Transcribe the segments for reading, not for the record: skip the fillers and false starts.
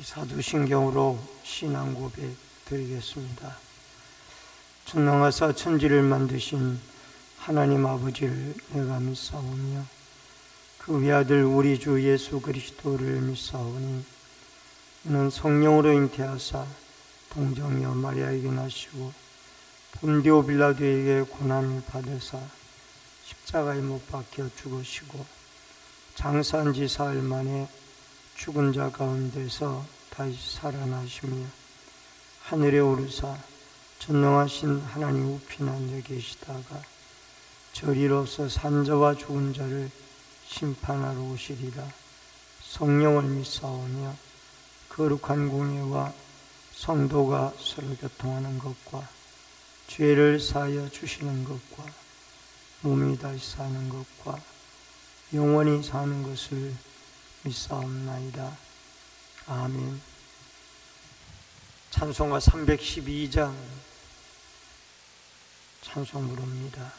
사도신경으로 신앙 고백 드리겠습니다. 전능하사 천지를 만드신 하나님 아버지를 내가 믿사오며 그 외아들 우리 주 예수 그리스도를 믿사오니 이는 성령으로 잉태하사 동정녀 마리아에게 나시고 본디오 빌라도에게 고난을 받으사 십자가에 못 박혀 죽으시고 장사한 지 사흘 만에 죽은 자 가운데서 다시 살아나시며 하늘에 오르사 전능하신 하나님 우편에 앉아 계시다가 저리로서 산자와 죽은 자를 심판하러 오시리라. 성령을 믿사오며 거룩한 공예와 성도가 서로 교통하는 것과 죄를 사하여 주시는 것과 몸이 다시 사는 것과 영원히 사는 것을 믿사옵나이다. 아멘. 찬송가 312장 찬송 부릅니다.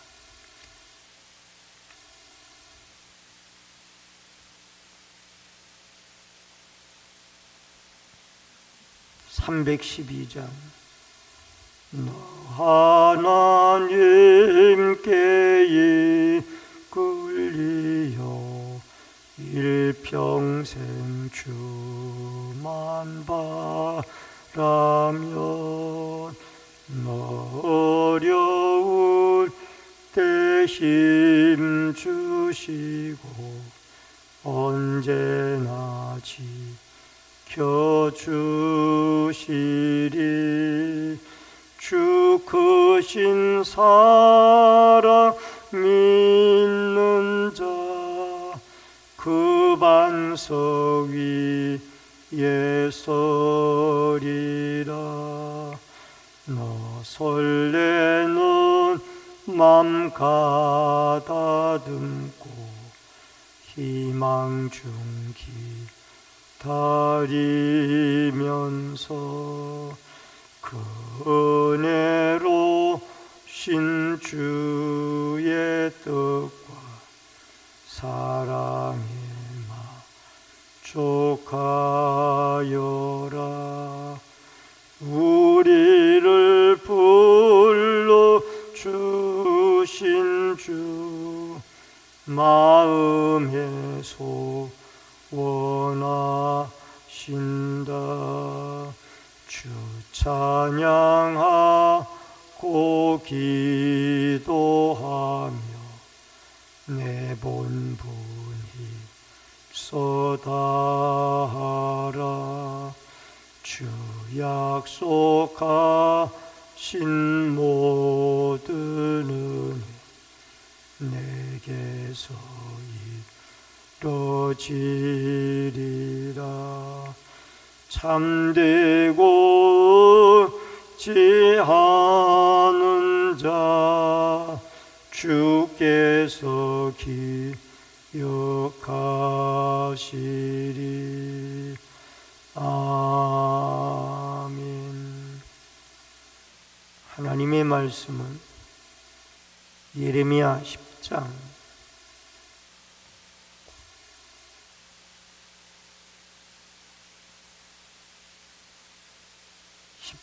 너 하나님께 이끌리어 일평생 주만 바라면 너 어려울 때 힘 주시고 언제나 지켜주시리. 주 크신 사랑 믿는 자 그 반석 위에 서리라. 너 설레는 맘 가다듬고 희망 중 기다리면서 그 은혜로 신 주의 뜻과 사랑에 만족하여라. 우리를 불러 주신 주 마음에 소원하신다. 주 찬양하고 기도하며 내 본분이 쏟아하라. 주 약속하신 모든 은혜 내게서 이루어지리라. 참되고 지하는 자 주께서 기억하시리. 아멘. 하나님의 말씀은 예레미야 10장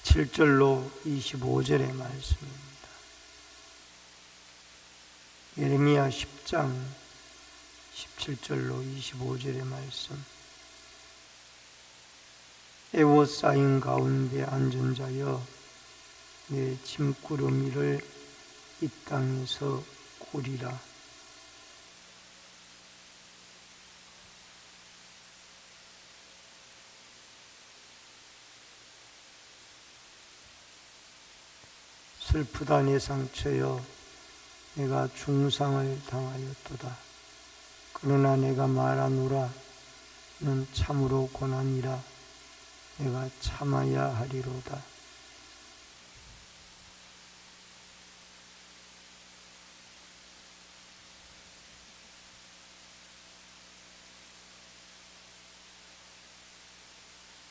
17절로 25절의 말씀입니다. 예레미야 10장 17절로 25절의 말씀. 에워싸인 가운데 앉은 자여 내 짐꾸러미를 이 땅에서 꾸리라. 슬프다 내 상처여 내가 중상을 당하였도다. 그러나 내가 말하노라. 는 참으로 고난이라. 내가 참아야 하리로다.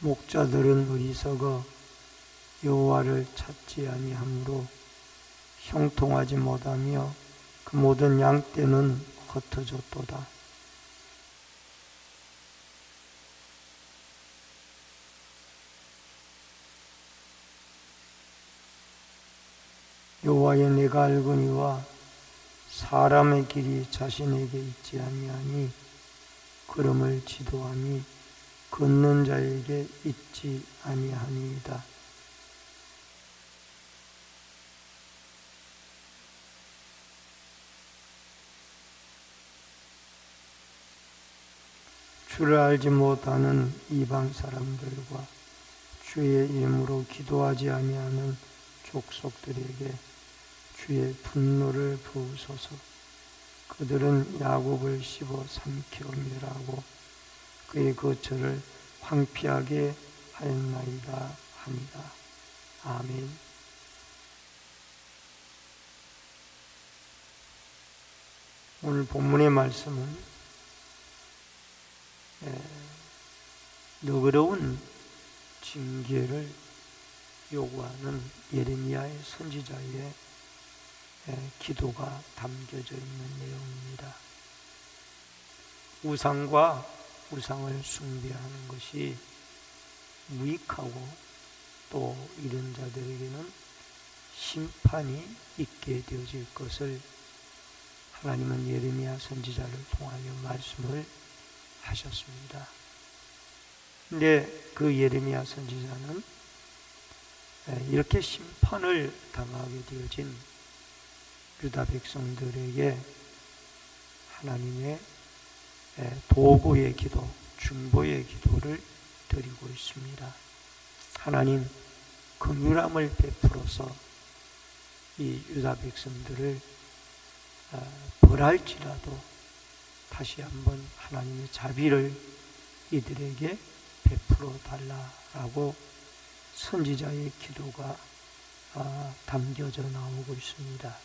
목자들은 어리석어 여호와를 찾지 아니하므로 형통하지 못하며 그 모든 양떼는 흩어졌도다. 여호와의 내가 알거니와 사람의 길이 자신에게 있지 아니하니 걸음을 지도함이 걷는 자에게 있지 아니하니이다. 주를 알지 못하는 이방 사람들과 주의 이름으로 기도하지 아니하는 족속들에게 주의 분노를 부으소서. 그들은 야곱을 씹어 삼켜 멸하고 그의 거처를 황폐하게 하였나이다 합니다. 아멘. 오늘 본문의 말씀은 너그러운 징계를 요구하는 예레미야의 선지자의 기도가 담겨져 있는 내용입니다. 우상과 우상을 숭배하는 것이 무익하고 또 이런 자들에게는 심판이 있게 되어질 것을 하나님은 예레미야 선지자를 통하여 말씀을 하셨습니다. 근데 그 예레미야 선지자는 이렇게 심판을 당하게 되어진 유다 백성들에게 하나님의 도구의 기도, 중보의 기도를 드리고 있습니다. 하나님 긍휼함을 베풀어서 이 유다 백성들을 벌할지라도 다시 한번 하나님의 자비를 이들에게 베풀어 달라라고 선지자의 기도가 담겨져 나오고 있습니다.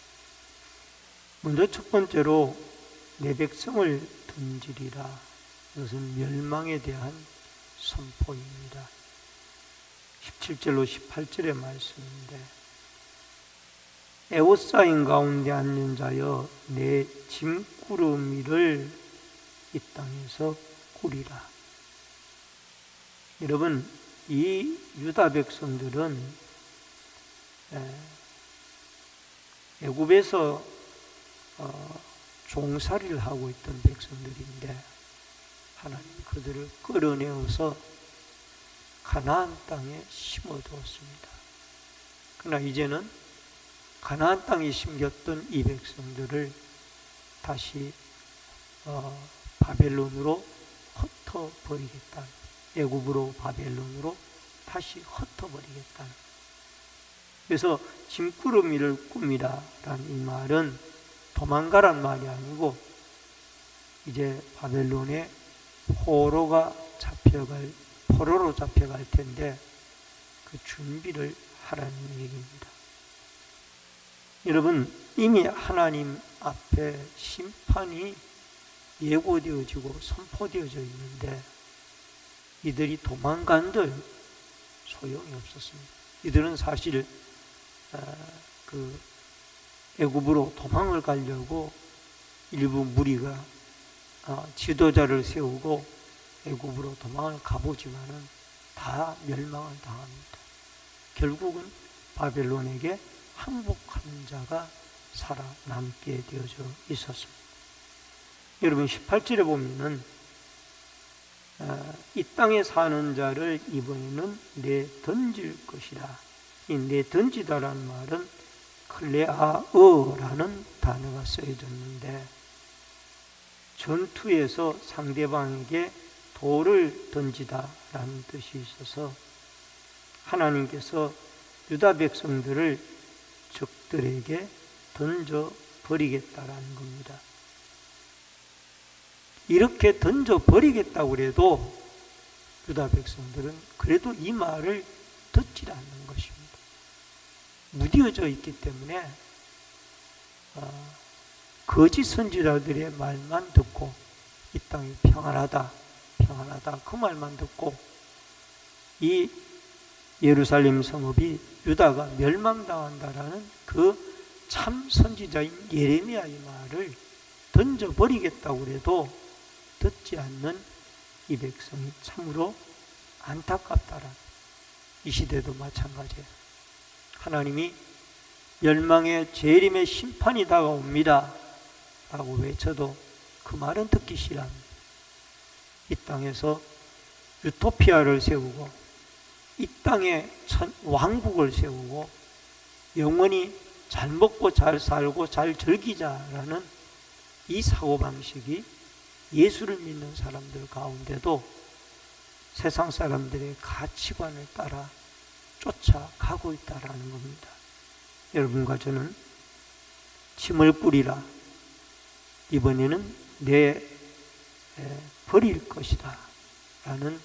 먼저 첫 번째로 내 백성을 던지리라. 이것은 멸망에 대한 선포입니다. 17절로 18절의 말씀인데 에워싸인 가운데 앉는 자여 내 짐꾸러미를 이 땅에서 꾸리라. 여러분, 이 유다 백성들은 애굽에서 종살이를 하고 있던 백성들인데 하나님 그들을 끌어내어서 가나안 땅에 심어두었습니다. 그러나 이제는 가나안 땅에 심겼던 이 백성들을 다시 바벨론으로 흩어버리겠다. 애굽으로 바벨론으로 다시 흩어버리겠다. 그래서 짐꾸러미를 꾸미라 라는 이 말은 도망가란 말이 아니고 이제 바벨론에 포로로 잡혀갈 텐데 그 준비를 하라는 얘기입니다. 여러분, 이미 하나님 앞에 심판이 예고되어지고 선포되어져 있는데 이들이 도망간들 소용이 없었습니다. 이들은 사실 그 애굽으로 도망을 가려고 일부 무리가 지도자를 세우고 애굽으로 도망을 가보지만은 다 멸망을 당합니다. 결국은 바벨론에게 항복하는 자가 살아남게 되어져 있었습니다. 여러분 18절에 보면은 이 땅에 사는 자를 이번에는 내 던질 것이라. 이 내 던지다라는 말은 클레아어라는 단어가 쓰여졌는데 전투에서 상대방에게 돌을 던지다라는 뜻이 있어서 하나님께서 유다 백성들을 적들에게 던져버리겠다라는 겁니다. 이렇게 던져버리겠다고 해도 유다 백성들은 그래도 이 말을 듣지 않는 것입니다. 무뎌져 있기 때문에 거짓 선지자들의 말만 듣고 이 땅이 평안하다 그 말만 듣고 이 예루살렘 성읍이 유다가 멸망당한다라는 그 참 선지자인 예레미야의 말을 던져버리겠다고 해도 듣지 않는 이 백성이 참으로 안타깝다라. 이 시대도 마찬가지예요. 하나님이 멸망의 재림의 심판이 다가옵니다 라고 외쳐도 그 말은 듣기 싫어합니다. 이 땅에서 유토피아를 세우고 이 땅에 왕국을 세우고 영원히 잘 먹고 잘 살고 잘 즐기자라는 이 사고방식이 예수를 믿는 사람들 가운데도 세상 사람들의 가치관을 따라 쫓아가고 있다라는 겁니다. 여러분과 저는 침을 뿌리라, 이번에는 내 버릴 것이다 라는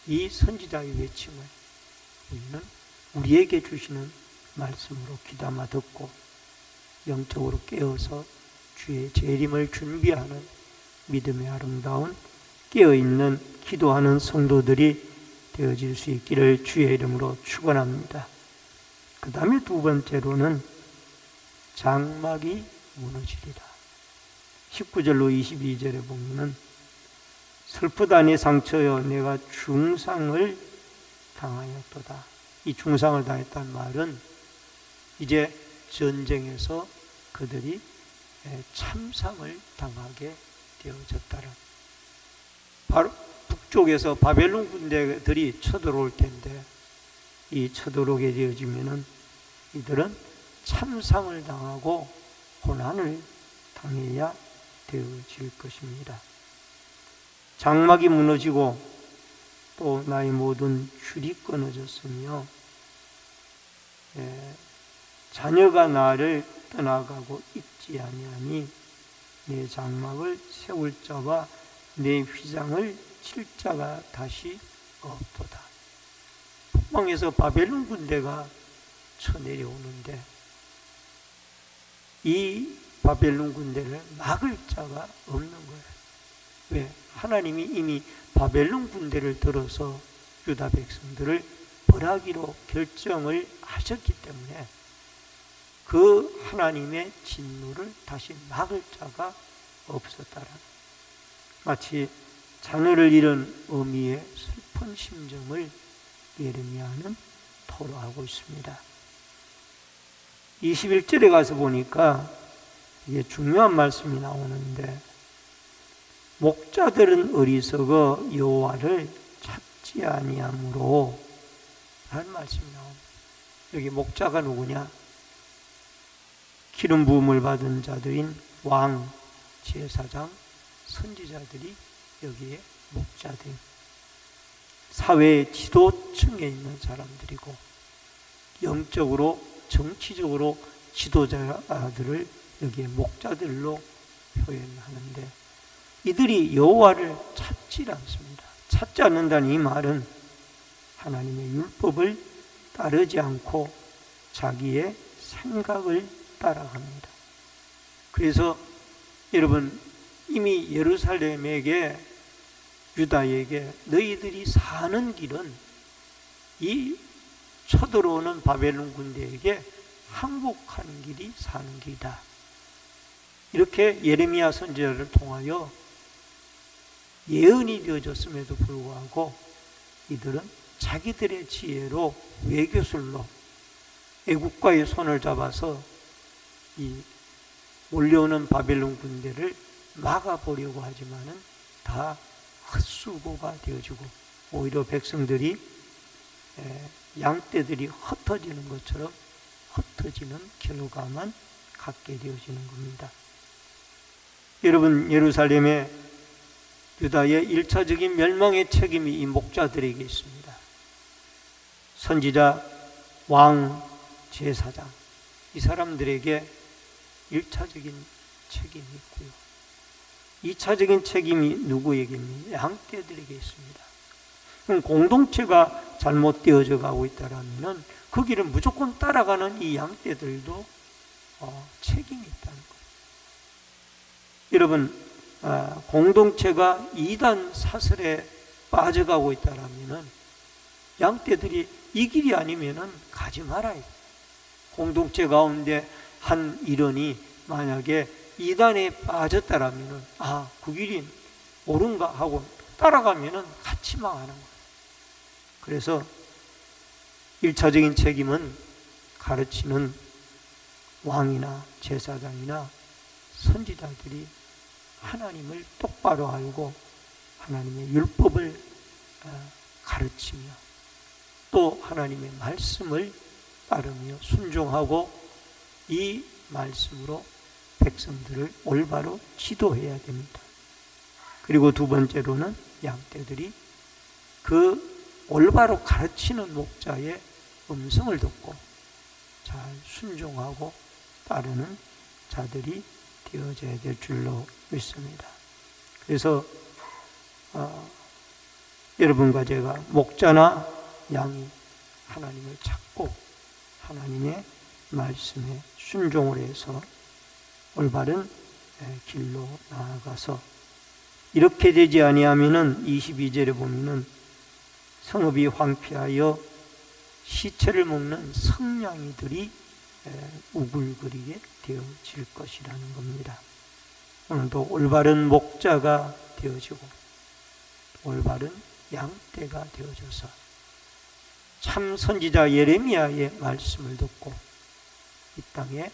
이 선지자의 외침을 우리는 우리에게 주시는 말씀으로 귀담아 듣고 영적으로 깨어서 주의 재림을 준비하는 믿음의 아름다운 깨어있는 기도하는 성도들이 되어질 수 있기를 주의 이름으로 축원합니다. 그 다음에 두 번째로는 장막이 무너지리라. 19절로 22절에 보면은 슬프다니 상처여 내가 중상을 당하였도다. 이 중상을 당했다는 말은 이제 전쟁에서 그들이 참상을 당하게 되어졌다라. 바로 북쪽에서 바벨론 군대들이 쳐들어올 텐데 이 쳐들어오게 되어지면은 이들은 참상을 당하고 고난을 당해야 되어질 것입니다. 장막이 무너지고 또 나의 모든 줄이 끊어졌으며 자녀가 나를 떠나가고 있지 아니하니 내 장막을 세울 자와 내 휘장을 칠 자가 다시 없도다. 북방에서 바벨론 군대가 쳐내려오는데 이 바벨론 군대를 막을 자가 없는 거예요. 왜? 하나님이 이미 바벨론 군대를 들어서 유다 백성들을 벌하기로 결정을 하셨기 때문에 그 하나님의 진노를 다시 막을 자가 없었다라. 마치 자녀를 잃은 어미의 슬픈 심정을 예레미야는 토로하고 있습니다. 21절에 가서 보니까 이게 중요한 말씀이 나오는데 목자들은 어리석어 여호와를 찾지 아니하므로 라는 말씀이 나옵니다. 여기 목자가 누구냐? 기름 부음을 받은 자들인 왕, 제사장, 선지자들이 여기에 목자들, 사회의 지도층에 있는 사람들이고 영적으로 정치적으로 지도자들을 여기에 목자들로 표현하는데 이들이 여호와를 찾지 않습니다. 찾지 않는다는 이 말은 하나님의 율법을 따르지 않고 자기의 생각을 따라갑니다. 그래서 여러분 이미 예루살렘에게 유다에게 너희들이 사는 길은 이 쳐들어오는 바벨론 군대에게 항복하는 길이 사는 길이다. 이렇게 예레미야 선지자를 통하여 예언이 되어졌음에도 불구하고 이들은 자기들의 지혜로 외교술로 애국가의 손을 잡아서 이 몰려오는 바벨론 군대를 막아보려고 하지만은 다 헛수고가 되어지고 오히려 백성들이 양떼들이 흩어지는 것처럼 흩어지는 결과만 갖게 되어지는 겁니다. 여러분 예루살렘의 유다의 1차적인 멸망의 책임이 이 목자들에게 있습니다. 선지자, 왕, 제사장 이 사람들에게 1차적인 책임이 있고요. 2차적인 책임이 누구에게 있느냐? 양떼들에게 있습니다. 그럼 공동체가 잘못되어져 가고 있다면 그 길을 무조건 따라가는 이 양떼들도 책임이 있다는 거예요. 여러분 공동체가 이단 사슬에 빠져가고 있다면 양떼들이 이 길이 아니면 가지 말아요. 공동체 가운데 한 일원이 만약에 이단에 빠졌다라면 그 길이 옳은가 하고 따라가면 같이 망하는 거예요. 그래서 1차적인 책임은 가르치는 왕이나 제사장이나 선지자들이 하나님을 똑바로 알고 하나님의 율법을 가르치며 또 하나님의 말씀을 따르며 순종하고 이 말씀으로 백성들을 올바로 지도해야 됩니다. 그리고 두 번째로는 양떼들이 그 올바로 가르치는 목자의 음성을 듣고 잘 순종하고 따르는 자들이 되어져야 될 줄로 믿습니다. 그래서 여러분과 제가 목자나 양이 하나님을 찾고 하나님의 말씀에 순종을 해서 올바른 길로 나아가서 이렇게 되지 아니하면은 22절에 보면은 성읍이 황폐하여 시체를 먹는 성냥이들이 우글거리게 되어질 것이라는 겁니다. 오늘도 올바른 목자가 되어지고 올바른 양떼가 되어져서 참 선지자 예레미야의 말씀을 듣고 이 땅에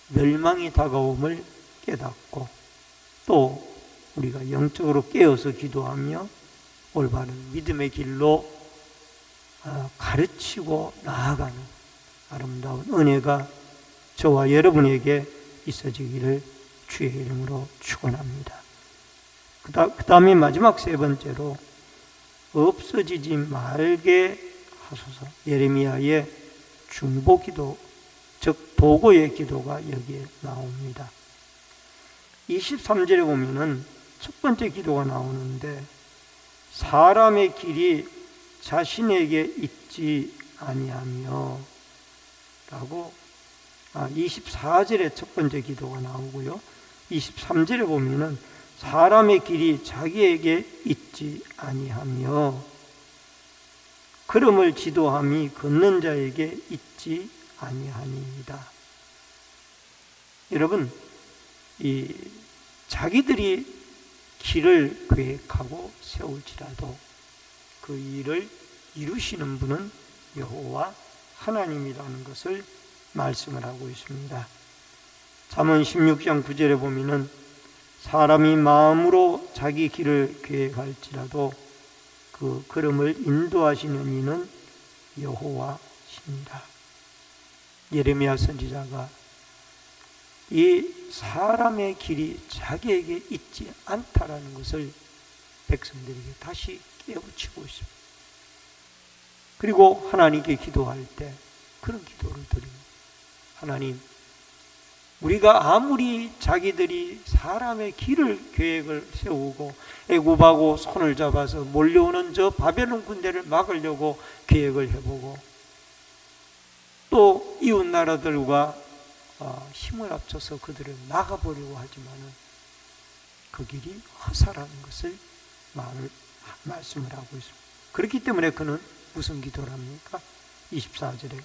멸망이 다가옴을 깨닫고 또 우리가 영적으로 깨어서 기도하며 올바른 믿음의 길로 가르치고 나아가는 아름다운 은혜가 저와 여러분에게 있어지기를 주의 이름으로 축원합니다. 그 다음에 마지막 세 번째로 없어지지 말게 하소서. 예레미야의 중보기도, 즉 도고의 기도가 여기에 나옵니다. 23절에 보면은 첫 번째 기도가 나오는데 사람의 길이 자신에게 있지 아니하며 라고 24절에 첫 번째 기도가 나오고요. 23절에 보면은 사람의 길이 자기에게 있지 아니하며 걸음을 지도함이 걷는 자에게 있지 아니하니이다. 여러분, 이 자기들이 길을 계획하고 세울지라도 그 일을 이루시는 분은 여호와 하나님이라는 것을 말씀을 하고 있습니다. 잠언 16장 9절에 보면은 사람이 마음으로 자기 길을 계획할지라도 그 걸음을 인도하시는 이는 여호와시니라. 예레미야 선지자가 이 사람의 길이 자기에게 있지 않다라는 것을 백성들에게 다시 깨우치고 있습니다. 그리고 하나님께 기도할 때 그런 기도를 드립니다. 하나님, 우리가 아무리 자기들이 사람의 길을 계획을 세우고 애굽하고 손을 잡아서 몰려오는 저 바벨론 군대를 막으려고 계획을 해보고 또 이웃 나라들과 힘을 합쳐서 그들을 막아보려고 하지만은 그 길이 허사라는 것을 말씀을 하고 있습니다. 그렇기 때문에 그는 무슨 기도를 합니까? 24절에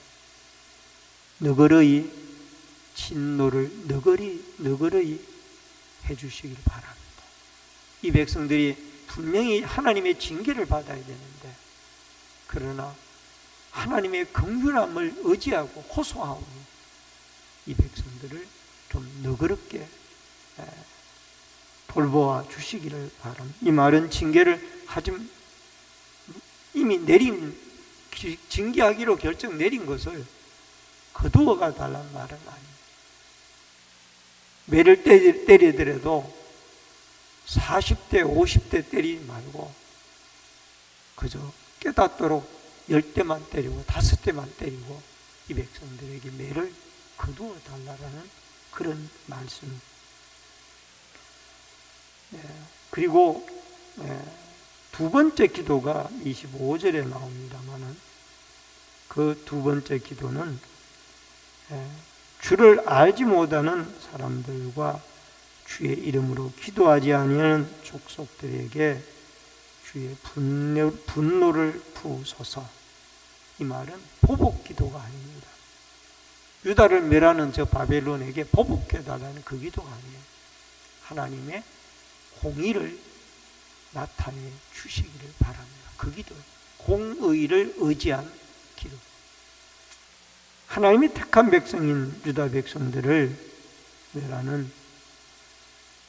너그러이 진노를 너그러이 해주시길 바랍니다. 이 백성들이 분명히 하나님의 징계를 받아야 되는데 그러나 하나님의 긍휼함을 의지하고 호소하오니 이 백성들을 좀 너그럽게 돌보아 주시기를 바랍니다. 이 말은 징계를 이미 징계하기로 결정 내린 것을 거두어가 달라는 말은 아닙니다. 매를 때리더라도 40대 50대 때리지 말고 그저 깨닫도록 10대만 때리고 5대만 때리고 이 백성들에게 매를 거두어 달라는 그런 말씀. 그리고 두 번째 기도가 25절에 나옵니다만은 그 두 번째 기도는 주를 알지 못하는 사람들과 주의 이름으로 기도하지 아니하는 족속들에게 주의 분노를 부으소서. 이 말은 보복 기도가 아닙니다. 유다를 멸하는 저 바벨론에게 보복해달라는 그 기도가 아니에요. 하나님의 공의를 나타내 주시기를 바랍니다. 그 기도예요. 공의를 의지한 기도. 하나님이 택한 백성인 유다 백성들을 멸하는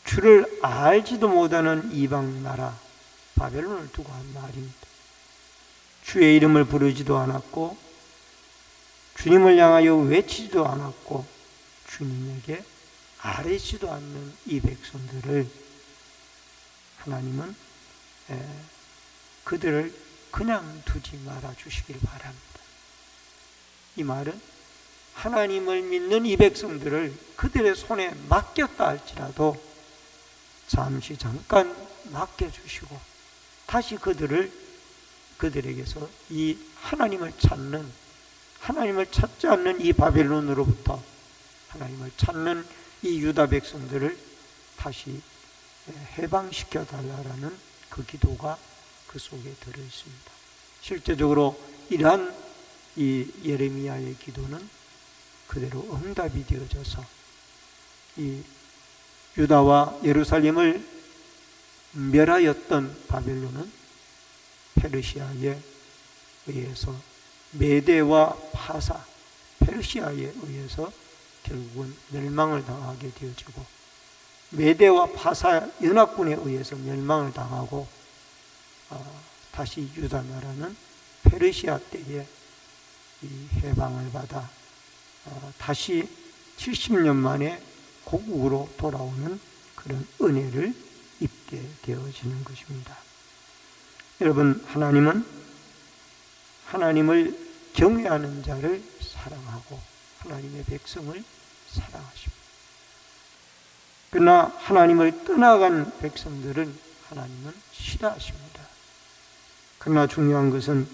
주를 알지도 못하는 이방 나라 바벨론을 두고 한 말입니다. 주의 이름을 부르지도 않았고 주님을 향하여 외치지도 않았고 주님에게 아뢰지도 않는 이 백성들을 하나님은 그들을 그냥 두지 말아 주시길 바랍니다. 이 말은 하나님을 믿는 이 백성들을 그들의 손에 맡겼다 할지라도 잠시 잠깐 맡겨주시고 다시 그들에게서 이 하나님을 찾지 않는 이 바벨론으로부터 하나님을 찾는 이 유다 백성들을 다시 해방시켜 달라라는 그 기도가 그 속에 들어 있습니다. 실제적으로 이러한 이 예레미야의 기도는 그대로 응답이 되어져서 이 유다와 예루살렘을 멸하였던 바벨론은 페르시아에 의해서 메대와 파사, 페르시아에 의해서 결국은 멸망을 당하게 되어지고 메대와 파사 연합군에 의해서 멸망을 당하고 다시 유다 나라는 페르시아 때에 이 해방을 받아 다시 70년 만에 고국으로 돌아오는 그런 은혜를 입게 되어지는 것입니다. 여러분, 하나님은 하나님을 경외하는 자를 사랑하고 하나님의 백성을 사랑하십니다. 그러나 하나님을 떠나간 백성들은 하나님은 싫어하십니다. 그러나 중요한 것은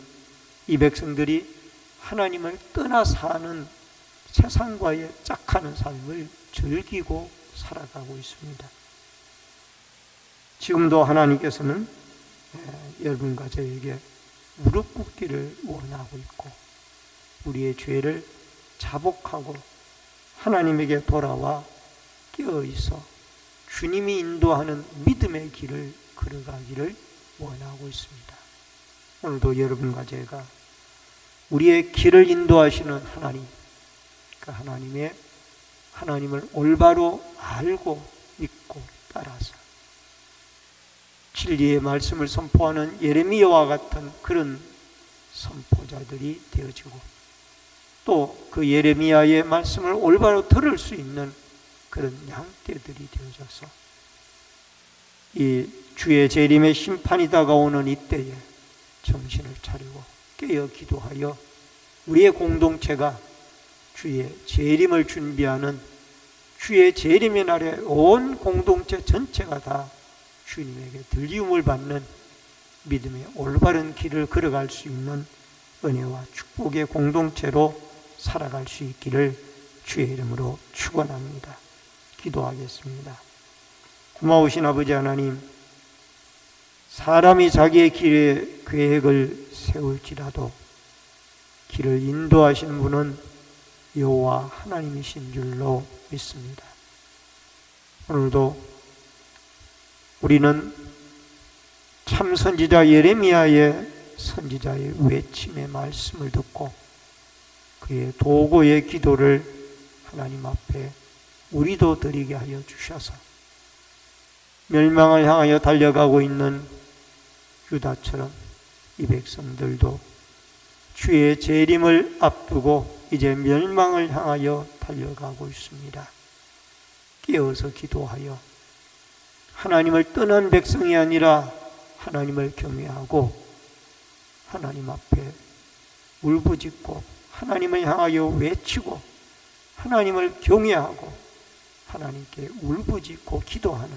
이 백성들이 하나님을 떠나 사는 세상과의 짝하는 삶을 즐기고 살아가고 있습니다. 지금도 하나님께서는 여러분과 저에게 무릎 꿇기를 원하고 있고 우리의 죄를 자복하고 하나님에게 돌아와 깨어있어 주님이 인도하는 믿음의 길을 걸어가기를 원하고 있습니다. 오늘도 여러분과 제가 우리의 길을 인도하시는 하나님, 그 하나님을 올바로 알고 믿고 따라서 진리의 말씀을 선포하는 예레미야와 같은 그런 선포자들이 되어지고 또 그 예레미야의 말씀을 올바로 들을 수 있는 그런 양떼들이 되어져서 이 주의 재림의 심판이 다가오는 이때에 정신을 차리고 깨어 기도하여 우리의 공동체가 주의 재림을 준비하는 주의 재림의 날에 온 공동체 전체가 다 주님에게 들리움을 받는 믿음의 올바른 길을 걸어갈 수 있는 은혜와 축복의 공동체로 살아갈 수 있기를 주의 이름으로 축원합니다. 기도하겠습니다. 고마우신 아버지 하나님, 사람이 자기의 길에 계획을 세울지라도 길을 인도하시는 분은 여호와 하나님이신 줄로 믿습니다. 오늘도 우리는 참 선지자 예레미야의 선지자의 외침의 말씀을 듣고 그의 도고의 기도를 하나님 앞에 우리도 드리게 하여 주셔서 멸망을 향하여 달려가고 있는 유다처럼 이 백성들도 주의 재림을 앞두고 이제 멸망을 향하여 달려가고 있습니다. 깨어서 기도하여 하나님을 떠난 백성이 아니라 하나님을 경외하고 하나님 앞에 울부짖고 하나님을 향하여 외치고 하나님을 경외하고 하나님께 울부짖고 기도하는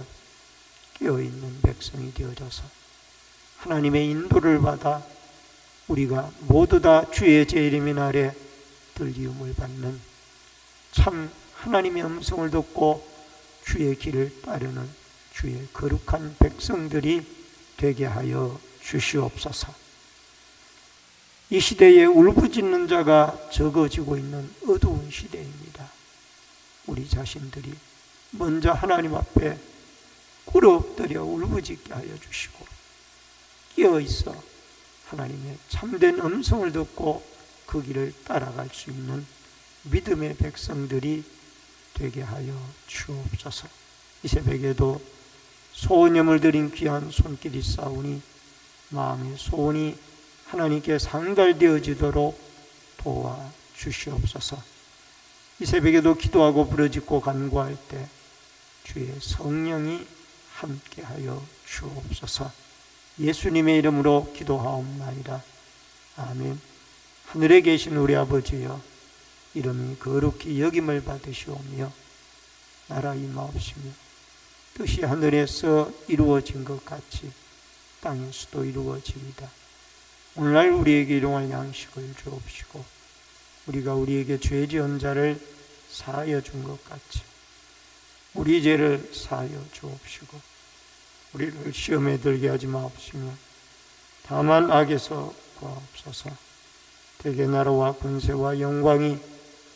깨어있는 백성이 되어져서 하나님의 인도를 받아 우리가 모두 다 주의 재림의 날에 들리움을 받는 참 하나님의 음성을 듣고 주의 길을 따르는 주의 거룩한 백성들이 되게 하여 주시옵소서. 이 시대에 울부짖는 자가 적어지고 있는 어두운 시대입니다. 우리 자신들이 먼저 하나님 앞에 꿇어 엎드려 울부짖게 하여 주시고 깨어있어 하나님의 참된 음성을 듣고 그 길을 따라갈 수 있는 믿음의 백성들이 되게 하여 주옵소서. 이 새벽에도 소원염을 드린 귀한 손길이 싸우니 마음의 소원이 하나님께 상달되어지도록 도와주시옵소서. 이 새벽에도 기도하고 부르짖고 간구할 때 주의 성령이 함께하여 주옵소서. 예수님의 이름으로 기도하옵나이다. 아멘. 하늘에 계신 우리 아버지여, 이름이 거룩히 여김을 받으시오며 나라 임하옵시며 뜻이 하늘에서 이루어진 것 같이 땅에서도 이루어집니다. 오늘날 우리에게 일용할 양식을 주옵시고 우리가 우리에게 죄 지은 자를 사하여 준 것 같이 우리 죄를 사하여 주옵시고 우리를 시험에 들게 하지 마옵시며 다만 악에서 구하옵소서. 대개 나라와 권세와 영광이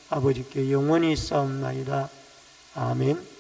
아버지께 영원히 있사옵나이다. 아멘.